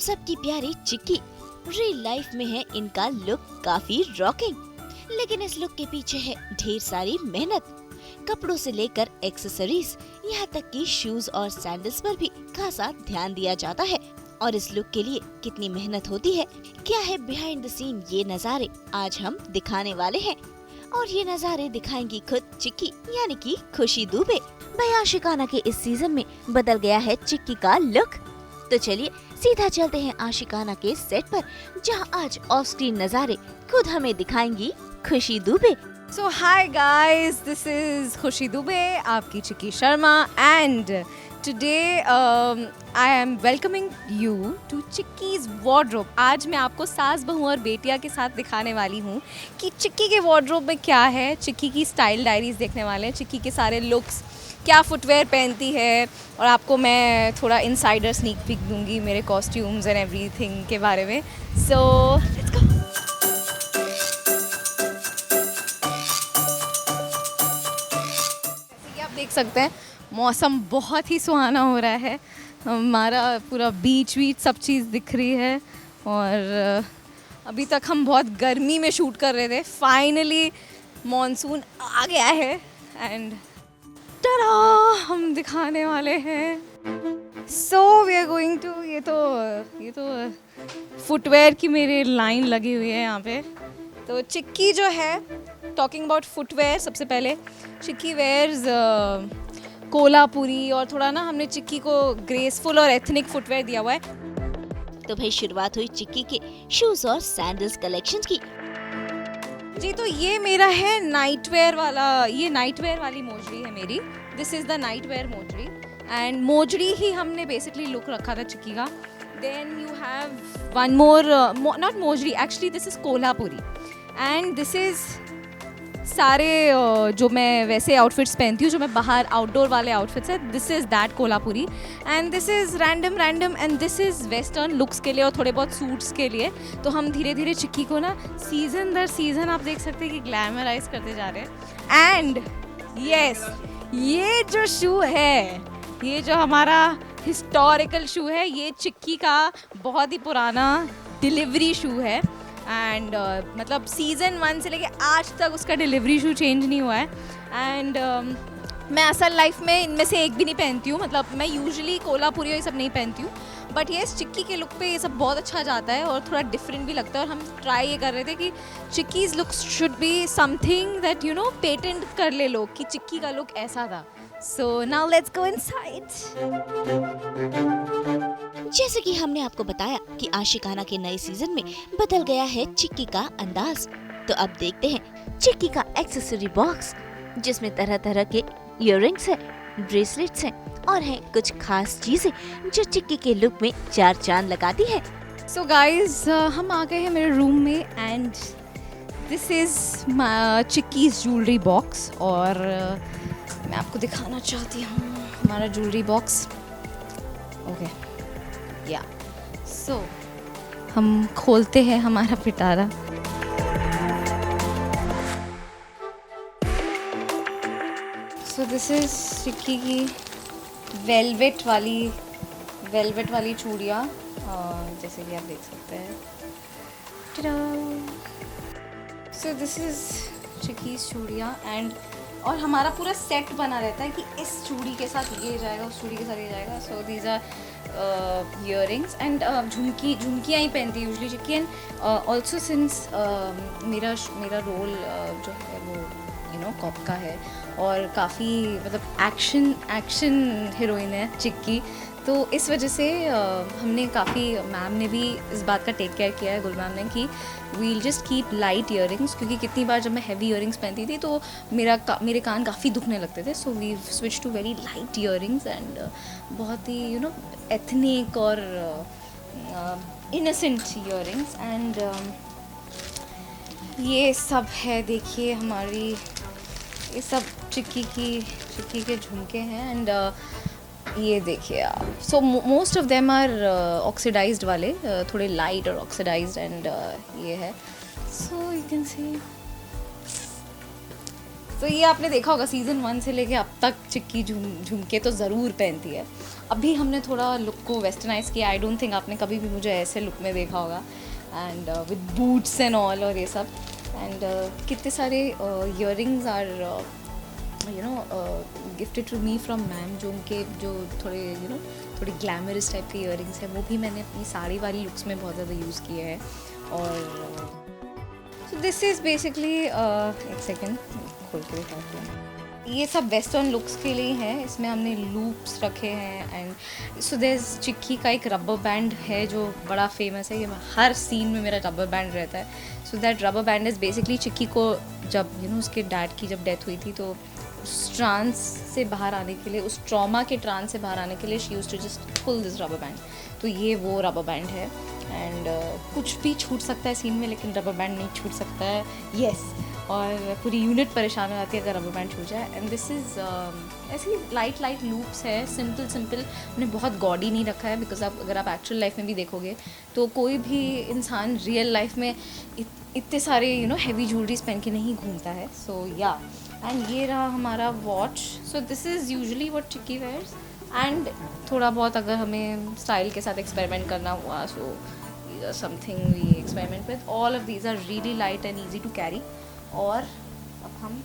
सबकी प्यारी चिक्की real life में है इनका लुक काफी रॉकिंग, लेकिन इस लुक के पीछे है ढेर सारी मेहनत। कपड़ों से लेकर एक्सेसरीज, यहाँ तक कि शूज और सैंडल्स पर भी खासा ध्यान दिया जाता है। और इस लुक के लिए कितनी मेहनत होती है, क्या है बिहाइंड द सीन, ये नज़ारे आज हम दिखाने वाले हैं। और ये नज़ारे दिखाएंगी खुद चिक्की यानी कि खुशी दुबे। भाई आशिकाना के इस सीजन में बदल गया है चिक्की का लुक। तो चलिए सीधा चलते हैं आशिकाना के सेट पर, जहां आज ऑफ स्क्रीन नज़ारे खुद हमें दिखाएंगी खुशी Dubey. So hi guys, this is खुशी दुबे, आपकी चिक्की Sharma, and today I am welcoming you to चिक्की's wardrobe। आज मैं आपको सास बहू और बेटिया के साथ दिखाने वाली हूँ कि चिक्की के wardrobe में क्या है। चिक्की की स्टाइल डायरीज देखने वाले हैं, चिक्की के सारे लुक्स, क्या फुटवेयर पहनती है, और आपको मैं थोड़ा इनसाइडर स्नीक पीक दूंगी मेरे कॉस्ट्यूम्स एंड एवरीथिंग के बारे में। So let's go. आप देख सकते हैं मौसम बहुत ही सुहाना हो रहा है, हमारा पूरा बीच सब चीज़ दिख रही है। और अभी तक हम बहुत गर्मी में शूट कर रहे थे, फाइनली मॉनसून आ गया है एंड tada! हम दिखाने वाले हैं। So we are going to, ये तो फुटवेयर की मेरी लाइन लगी हुई है यहाँ पे। तो चिक्की जो है, टॉकिंग अबाउट फुटवेयर, सबसे पहले चिक्की वेयर्स कोल्हापुरी, और थोड़ा ना हमने चिक्की को ग्रेसफुल और एथनिक फुटवेयर दिया हुआ है। तो भाई शुरुआत हुई चिक्की के शूज और सैंडल्स कलेक्शन की। जी, तो ये मेरा है नाइटवेयर वाला, ये नाइटवेयर वाली मोजड़ी है मेरी। This is the nightwear mojari, and मोजड़ी ही हमने बेसिकली लुक रखा था चिक्की का। Then you have one more, not mojari, actually this is Kolhapuri, and this is सारे जो मैं वैसे आउटफिट्स पहनती हूँ, जो मैं बाहर आउटडोर वाले आउटफिट्स है, this is that Kolhapuri, and this is random, and this is western looks के लिए और थोड़े बहुत सूट्स के लिए। तो हम धीरे धीरे चिक्की को ना सीज़न दर सीज़न आप देख सकते हैं कि ग्लैमराइज करते जा रहे हैं। एंड यस, ये जो शू है, ये जो हमारा हिस्टोरिकल शू है, ये चिक्की का बहुत ही पुराना डिलीवरी शू है। एंड मतलब सीज़न 1 से लेके आज तक उसका डिलीवरी शू चेंज नहीं हुआ है। एंड मैं असल लाइफ में इनमें से एक भी नहीं पहनती हूँ, मतलब मैं यूजुअली कोल्हापुरी ये सब नहीं पहनती हूँ, बट ये चिक्की के लुक पे ये सब बहुत अच्छा जाता है और थोड़ा डिफरेंट भी लगता है। और हम ट्राई ये कर रहे थे कि Chikki's look should be something that you know patent कर ले लोग कि चिक्की का लुक ऐसा था। So now let's go inside. जैसे कि हमने आपको बताया कि आशिकाना के नए सीजन में बदल गया है चिक्की का अंदाज। तो अब देखते हैं चिक्की का एक्सेसरी बॉक्स, जिसमें तरह तरह के इयररिंग्स है, ब्रेसलेट्स हैं और हैं कुछ खास चीजें जो चिक्की के लुक में चार चांद लगाती है। सो गाइज, हम आ गए हैं मेरे रूम में, and this is Chikki's jewellery box. और मैं आपको दिखाना चाहती हूँ हमारा ज्वेलरी बॉक्स। ओके, या सो हम खोलते हैं हमारा पिटारा। सो दिस इज चिक्की की वेलवेट वाली चूड़ियाँ, जैसे कि आप देख सकते हैं। सो दिस इज चिक्कीज चूड़ियाँ, एंड और हमारा पूरा सेट बना रहता है कि इस चूड़ी के साथ ये जाएगा, उस चूड़ी के साथ ये जाएगा। So these are earrings and झुमकियाँ ही पहनती है usually Chikki. And also since मेरा रोल जो है वो कॉप का है, और काफ़ी मतलब एक्शन हीरोइन है चिक्की, तो इस वजह से हमने काफ़ी, मैम ने भी इस बात का टेक केयर किया है, गुल मैम ने, कि we'll just keep light earrings, क्योंकि कितनी बार जब मैं हैवी इयररिंग्स पहनती थी तो मेरे कान काफ़ी दुखने लगते थे। So we switch to very light earrings, and बहुत ही एथनिक और इनोसेंट इयररिंग्स। एंड ये सब है, देखिए हमारी ये सब चिक्की के झुमके हैं। एंड ये देखिए आप, so most of them are oxidised वाले, थोड़े लाइट और ऑक्सीडाइज्ड, एंड ये है। सो यू कैन सी तो ये आपने देखा होगा सीज़न 1 से लेके अब तक चिक्की झुमके तो ज़रूर पहनती है। अभी हमने थोड़ा लुक को वेस्टर्नाइज़ किया। आई डोंट थिंक आपने कभी भी मुझे ऐसे लुक में देखा होगा, and with boots and all और ये सब। एंड कितने सारे earrings are gifted to me from ma'am, जो उनके जो थोड़े थोड़ी ग्लैमरस टाइप के ईयरिंग्स हैं, वो भी मैंने अपनी साड़ी वाली लुक्स में बहुत ज़्यादा यूज़ किए हैं। और सो दिस इज़ बेसिकली एक सेकेंड खोल के दिखाती हूँ। ये सब वेस्टर्न लुक्स के लिए हैं। इसमें हमने लूप्स रखे हैं, एंड सो देयर चिक्की का एक रबर बैंड है जो बड़ा फेमस है। ये हर सीन में मेरा रबर बैंड रहता है। So that rubber band is basically Chikki को जब उसके डैड की जब डेथ हुई थी, तो उस ट्रांस से बाहर आने के लिए, उस ट्रॉमा के ट्रांस से बाहर आने के लिए she used to just pull this rubber band. तो ये वो रबर बैंड है। एंड कुछ भी छूट सकता है सीन में, लेकिन रबर बैंड नहीं छूट सकता है। येस और पूरी यूनिट परेशान हो जाती है अगर रबर बैंड छूट जाए। एंड दिस इज़ ऐसी लाइट लूप्स है, सिंपल। हमने बहुत गॉडी नहीं रखा है, बिकॉज अगर आप एक्चुअल लाइफ में भी देखोगे तो कोई भी इंसान रियल लाइफ में इतने सारे हैवी ज्वेलरीज पहन के नहीं घूमता है। सो या एंड ये रहा हमारा watch. So this is usually what Chikki wears. And थोड़ा बहुत अगर हमें स्टाइल के साथ एक्सपेरिमेंट करना हुआ, so something we experiment with. All of these are really light and easy to carry. और अब हम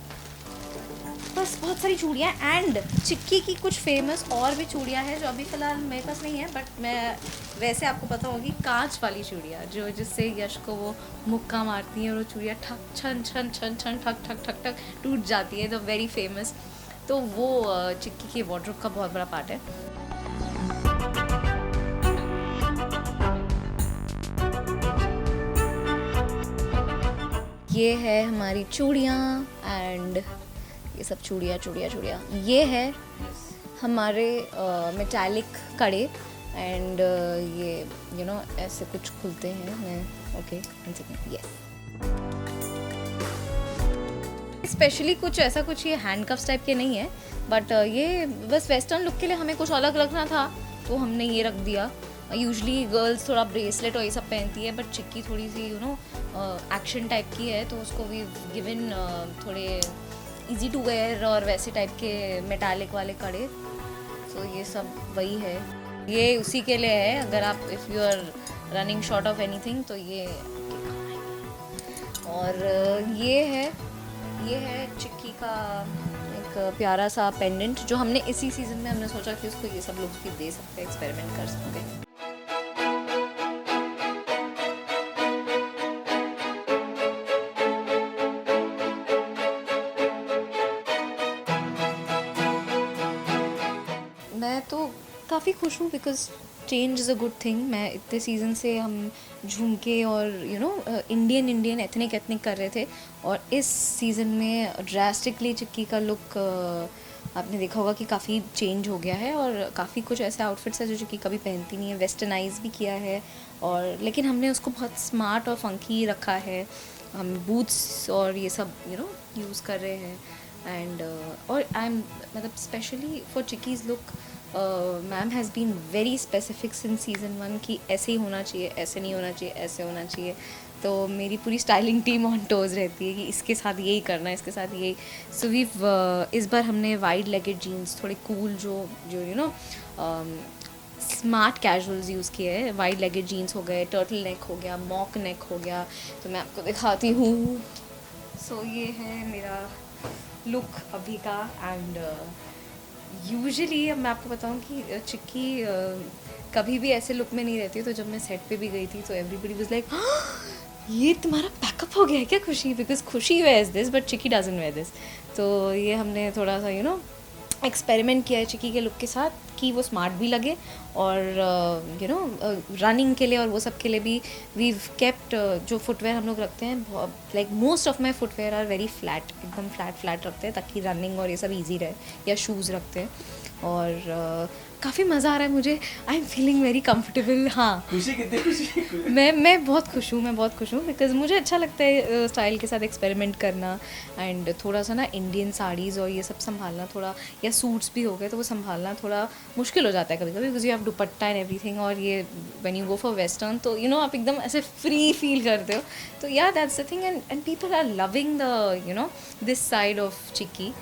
बस बहुत सारी चूड़ियाँ, एंड चिक्की की कुछ फेमस और भी चूड़ियाँ हैं जो अभी फ़िलहाल मेरे पास नहीं है, बट मैं वैसे आपको पता होगी कांच वाली चूड़ियाँ, जो जिससे यश को वो मुक्का मारती हैं और वो चूड़ियाँ ठक छन छन छन छन ठक ठक ठक ठक टूट जाती है, तो वेरी फेमस। तो वो चिक्की के वार्डरोब का बहुत बड़ा पार्ट है। ये है हमारी चूड़ियाँ, एंड ये सब चूड़ियाँ। ये है हमारे मेटालिक कड़े, एंड ये ऐसे कुछ खुलते हैं। मैं ओके यस, स्पेशली कुछ ऐसा कुछ ये हैंडकफ्स टाइप के नहीं है, बट ये बस वेस्टर्न लुक के लिए हमें कुछ अलग रखना था, तो हमने ये रख दिया। यूजली गर्ल्स थोड़ा ब्रेसलेट और ये सब पहनती है, बट चिक्की थोड़ी सी एक्शन टाइप की है, तो उसको भी गिवन थोड़े इजी टू वेयर और वैसे टाइप के मेटालिक वाले कड़े। तो ये सब वही है, ये उसी के लिए है। अगर आप if you are running short of anything तो ये आपके काम आएंगे। और ये है चिक्की का एक प्यारा सा पेंडेंट, जो हमने इसी सीज़न में हमने सोचा कि उसको ये सब लुक्स भी दे सकते हैं, एक्सपेरिमेंट कर सकते हैं। मैं तो काफ़ी खुश हूँ, because change is a good thing. मैं इतने सीज़न से हम झुमके और इंडियन एथनिक कर रहे थे, और इस सीज़न में ड्रास्टिकली चिक्की का लुक आपने देखा होगा कि काफ़ी चेंज हो गया है, और काफ़ी कुछ ऐसे आउटफिट्स है जो चिक्की कभी पहनती नहीं है। वेस्टर्नाइज भी किया है, और लेकिन हमने उसको बहुत स्मार्ट और फंकी रखा है। हम बूट्स और ये सब यूज़ कर रहे हैं। एंड और आई एम मतलब specially for Chikki's look ma'am has been very specific since season 1 कि ऐसे ही होना चाहिए, ऐसे नहीं होना चाहिए, ऐसे होना चाहिए। तो मेरी पूरी स्टाइलिंग टीम ऑन टोज रहती है कि इसके साथ यही करना है, इसके साथ यही। सो वी इस बार हमने वाइड लेगेड जीन्स, थोड़े कूल जो स्मार्ट कैजुअल्स यूज़ किए हैं। वाइड लेगेड जीन्स हो गए, टर्टल नेक हो गया, मॉक नेक हो गया। तो मैं आपको दिखाती हूँ। सो ये है मेरा लुक अभी का। एंड यूजुअली अब मैं आपको बताऊँ कि चिक्की कभी भी ऐसे लुक में नहीं रहती है। तो जब मैं सेट पे भी गई थी तो एवरीबडी वाज लाइक, ये तुम्हारा पैकअप हो गया है क्या Khushi? Because Khushi wears this but Chikki doesn't wear this. तो ये हमने थोड़ा सा एक्सपेरिमेंट किया है चिक्की के लुक के साथ, कि वो स्मार्ट भी लगे, और रनिंग के लिए और वो सब के लिए भी वी केप्ट जो फुटवेयर हम लोग रखते हैं, like most of my footwear are very flat, एकदम फ्लैट रखते हैं ताकि रनिंग और ये सब ईजी रहे, या शूज़ रखते हैं। और काफ़ी मज़ा आ रहा है मुझे. I am feeling very comfortable. हाँ, खुशी कितनी खुशी मैं बहुत खुश हूँ बिकॉज़ मुझे अच्छा लगता है स्टाइल के साथ एक्सपेरिमेंट करना. एंड थोड़ा सा ना इंडियन साड़ीज़ और ये सब संभालना थोड़ा, या सूट्स भी हो गए तो वो संभालना थोड़ा मुश्किल हो जाता है कभी कभी, because you have dupatta and everything. और ये when you go for western तो आप एकदम ऐसे फ्री फील करते हो. तो या that's the thing. And people are loving the this side of Chikki.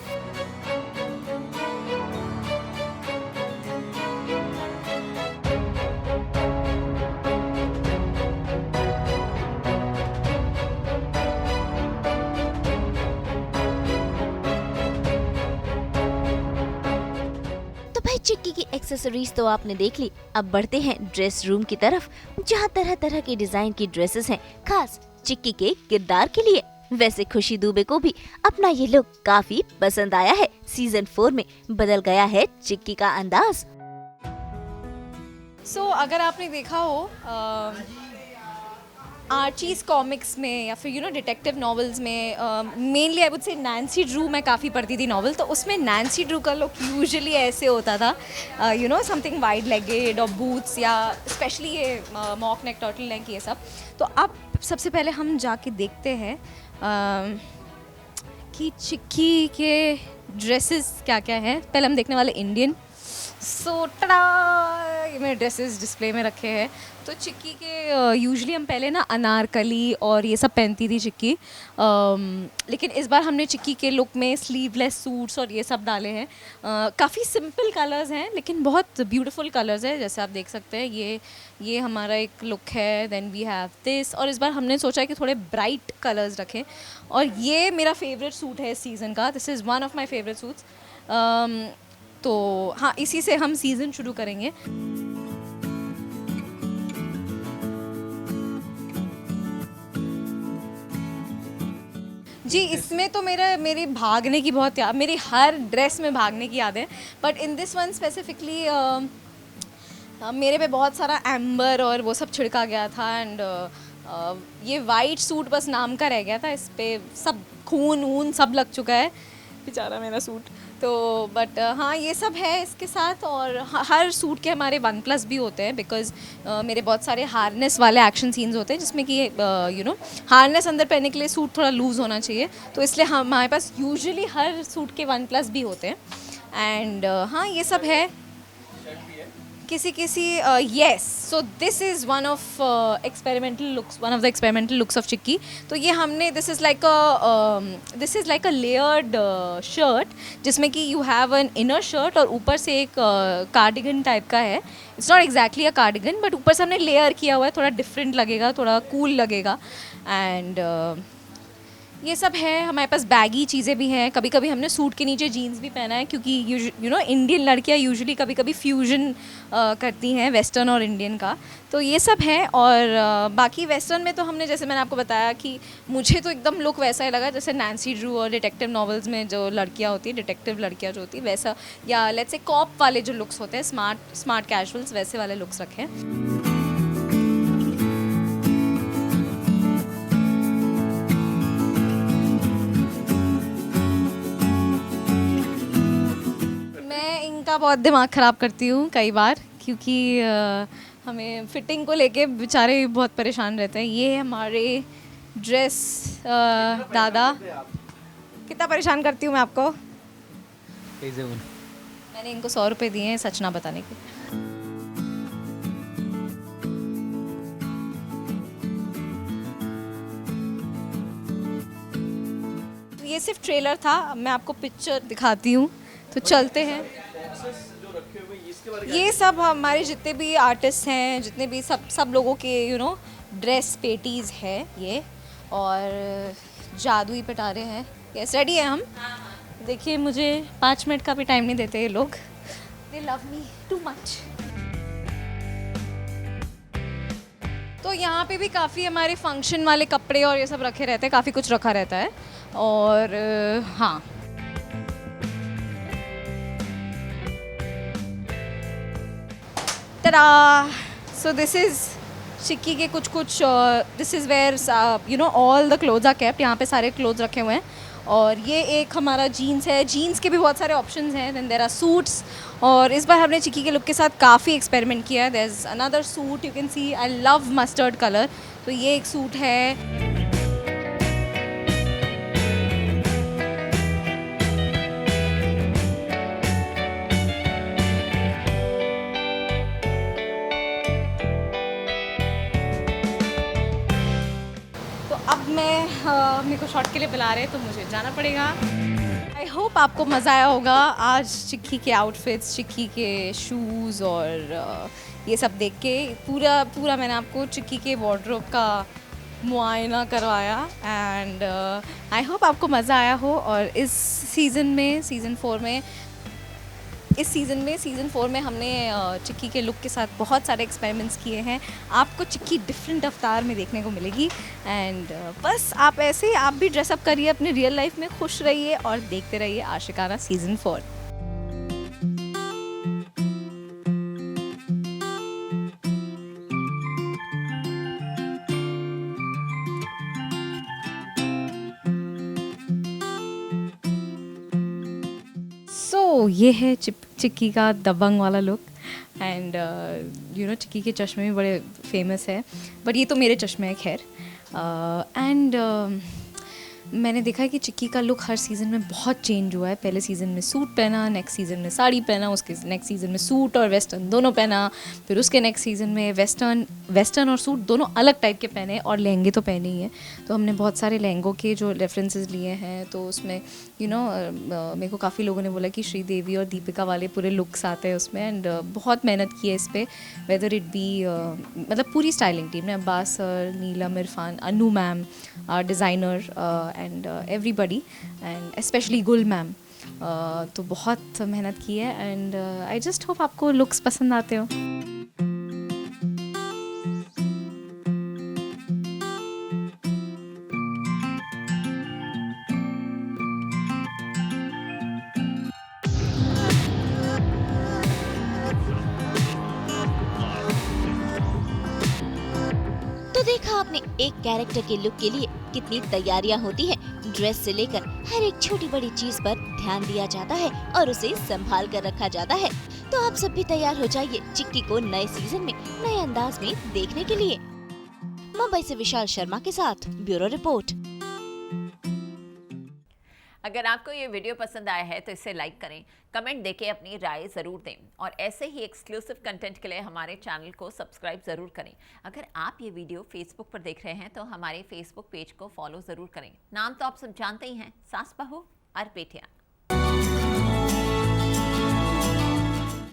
तो भाई चिक्की की एक्सेसरीज तो आपने देख ली. अब बढ़ते हैं ड्रेस रूम की तरफ, जहाँ तरह तरह के डिजाइन की ड्रेसेस हैं, खास चिक्की के किरदार के लिए. वैसे खुशी दुबे को भी अपना ये लुक काफी पसंद आया है. सीजन 4 में बदल गया है चिक्की का अंदाज. सो अगर आपने देखा हो आर्चीज़ कॉमिक्स में या फिर डिटेक्टिव नॉवेल्स में, mainly I would say Nancy Drew मैं काफ़ी पढ़ती थी नॉवल. तो उसमें नैन्सी ड्रू का लुक यूजुअली ऐसे होता था, समथिंग वाइड लेगेड और बूट्स, या स्पेशली ये मॉक नेक, टर्टल नेक, ये सब. तो अब सबसे पहले हम जाके देखते हैं कि चिक्की के ड्रेसेस क्या क्या हैं. पहले हम देखने वाले इंडियन. सो टड़ा, ये मेरे ड्रेसेस डिस्प्ले में रखे हैं. तो चिक्की के यूजुअली हम पहले ना अनारकली और ये सब पहनती थी चिक्की, लेकिन इस बार हमने चिक्की के लुक में स्लीवलेस सूट्स और ये सब डाले हैं. काफ़ी सिंपल कलर्स हैं लेकिन बहुत ब्यूटीफुल कलर्स हैं, जैसे आप देख सकते हैं. ये हमारा एक लुक है. Then we have this. और इस बार हमने सोचा कि थोड़े ब्राइट कलर्स रखें. और ये मेरा फेवरेट सूट है इस सीज़न का. This is one of my favourite suits. तो हाँ, इसी से हम सीज़न शुरू करेंगे. जी, इसमें तो मेरी भागने की बहुत याद, मेरी हर ड्रेस में भागने की याद है. But in this one specifically मेरे पे बहुत सारा एम्बर और वो सब छिड़का गया था. एंड ये वाइट सूट बस नाम का रह गया था. इस पे सब खून वून सब लग चुका है, बेचारा मेरा सूट. तो बट हाँ, ये सब है इसके साथ. और हर सूट के हमारे 1+ भी होते हैं, बिकॉज मेरे बहुत सारे हार्नेस वाले एक्शन सीन्स होते हैं जिसमें कि हार्नेस अंदर पहनने के लिए सूट थोड़ा लूज़ होना चाहिए. तो इसलिए हमारे पास यूजुअली हर सूट के 1+ भी होते हैं. एंड हाँ, ये सब है. किसी yes. So this is one of experimental looks of Chikki. तो ये हमने this is like a layered shirt, जिसमें कि you have an inner shirt और ऊपर से एक कार्डिगन टाइप का है. It's not exactly a cardigan, but ऊपर से हमने लेयर किया हुआ है. थोड़ा डिफरेंट लगेगा, थोड़ा कूल लगेगा. एंड ये सब है. हमारे पास बैगी चीज़ें भी हैं. कभी कभी हमने सूट के नीचे जीन्स भी पहना है, क्योंकि इंडियन लड़कियां यूजुअली कभी कभी फ्यूजन करती हैं वेस्टर्न और इंडियन का. तो ये सब है. और बाकी वेस्टर्न में तो हमने, जैसे मैंने आपको बताया कि मुझे तो एकदम लुक वैसा ही लगा जैसे नैन्सी ड्रू और डिटेक्टिव नॉवेल्स में जो लड़कियाँ होती हैं, डिटेक्टिव लड़कियाँ जो होती हैं वैसा, या लेट्स से कॉप वाले जो लुक्स होते हैं, स्मार्ट कैजुअल्स, वैसे वाले लुक्स रखे हैं. बहुत दिमाग ख़राब करती हूँ कई बार, क्योंकि हमें फिटिंग को लेके बेचारे बहुत परेशान रहते हैं. ये हमारे ड्रेस दादा, कितना परेशान करती हूँ मैं आपको. मैंने इनको 100 रुपये दिए हैं सच ना बताने के. ये सिर्फ ट्रेलर था, मैं आपको पिक्चर दिखाती हूँ. तो चलते हैं. ये सब हमारे जितने भी आर्टिस्ट हैं, जितने भी सब लोगों के ड्रेस पेटीज़ है ये. और जादुई पिटारे हैं. यस, रेडी है हम. देखिए, मुझे 5 मिनट का भी टाइम नहीं देते ये लोग. दे लव मी टू मच. तो यहाँ पे भी काफ़ी हमारे फंक्शन वाले कपड़े और ये सब रखे रहते हैं, काफ़ी कुछ रखा रहता है. और हाँ, सो दिस इज़ चिक्की के कुछ this is where all the clothes are kept. यहाँ पे सारे क्लोथ्स रखे हुए हैं. और ये एक हमारा जीन्स है, जीन्स के भी बहुत सारे ऑप्शंस हैं। देन देयर आर सूट्स, और इस बार हमने चिक्की के लुक के साथ काफ़ी एक्सपेरिमेंट किया है। There is another suit, you can see I love mustard colour, तो ये एक सूट है। तो अब मेरे को शॉट के लिए बुला रहे हैं तो मुझे जाना पड़ेगा। आई होप आपको मज़ा आया होगा आज चिक्की के आउटफिट्स, चिक्की के शूज़ और ये सब देख के। पूरा मैंने आपको चिक्की के वार्डरोब का मुआयना करवाया एंड आई होप आपको मज़ा आया हो। और इस सीज़न में सीज़न 4 में हमने चिक्की के लुक के साथ बहुत सारे एक्सपेरिमेंट्स किए हैं। आपको चिक्की डिफरेंट अवतार में देखने को मिलेगी एंड बस आप ऐसे आप भी ड्रेसअप करिए, अपने रियल लाइफ में खुश रहिए और देखते रहिए आशिकाना सीज़न 4। ये है चिक्की का दबंग वाला लुक एंड चिक्की के चश्मे भी बड़े फेमस है, बट ये तो मेरे चश्मे हैं खैर। एंड मैंने देखा है कि चिक्की का लुक हर सीज़न में बहुत चेंज हुआ है। पहले सीज़न में सूट पहना, नेक्स्ट सीज़न में साड़ी पहना, उसके नेक्स्ट सीज़न में सूट और वेस्टर्न दोनों पहना, फिर उसके नेक्स्ट सीज़न में वेस्टर्न और सूट दोनों अलग टाइप के पहने, और लहंगे तो पहने ही हैं। तो हमने बहुत सारे लहंगों के जो रेफरेंसेस लिए हैं, तो उसमें मेरे को काफ़ी लोगों ने बोला कि श्रीदेवी और दीपिका वाले पूरे लुक्स आते हैं उसमें एंड बहुत मेहनत की है इस पर। वेदर इट बी मतलब पूरी स्टाइलिंग टीम ने, Abbas sir, Neelam Irfan, Anu ma'am, designer and everybody and specially गुल मैम, तो बहुत मेहनत की है एंड आई जस्ट होप आपको लुक्स पसंद आते हो। तो देखा आपने एक कैरेक्टर के लुक के लिए कितनी तैयारियां होती हैं। ड्रेस से लेकर हर एक छोटी बड़ी चीज पर ध्यान दिया जाता है और उसे संभाल कर रखा जाता है। तो आप सब भी तैयार हो जाइए चिक्की को नए सीजन में नए अंदाज में देखने के लिए। मुंबई से विशाल शर्मा के साथ ब्यूरो रिपोर्ट। अगर आपको ये वीडियो पसंद आया है तो इसे लाइक करें, कमेंट देके अपनी राय ज़रूर दें और ऐसे ही एक्सक्लूसिव कंटेंट के लिए हमारे चैनल को सब्सक्राइब ज़रूर करें। अगर आप ये वीडियो फेसबुक पर देख रहे हैं तो हमारे फेसबुक पेज को फॉलो ज़रूर करें। नाम तो आप सब जानते ही हैं, सास बहू और पेटियां।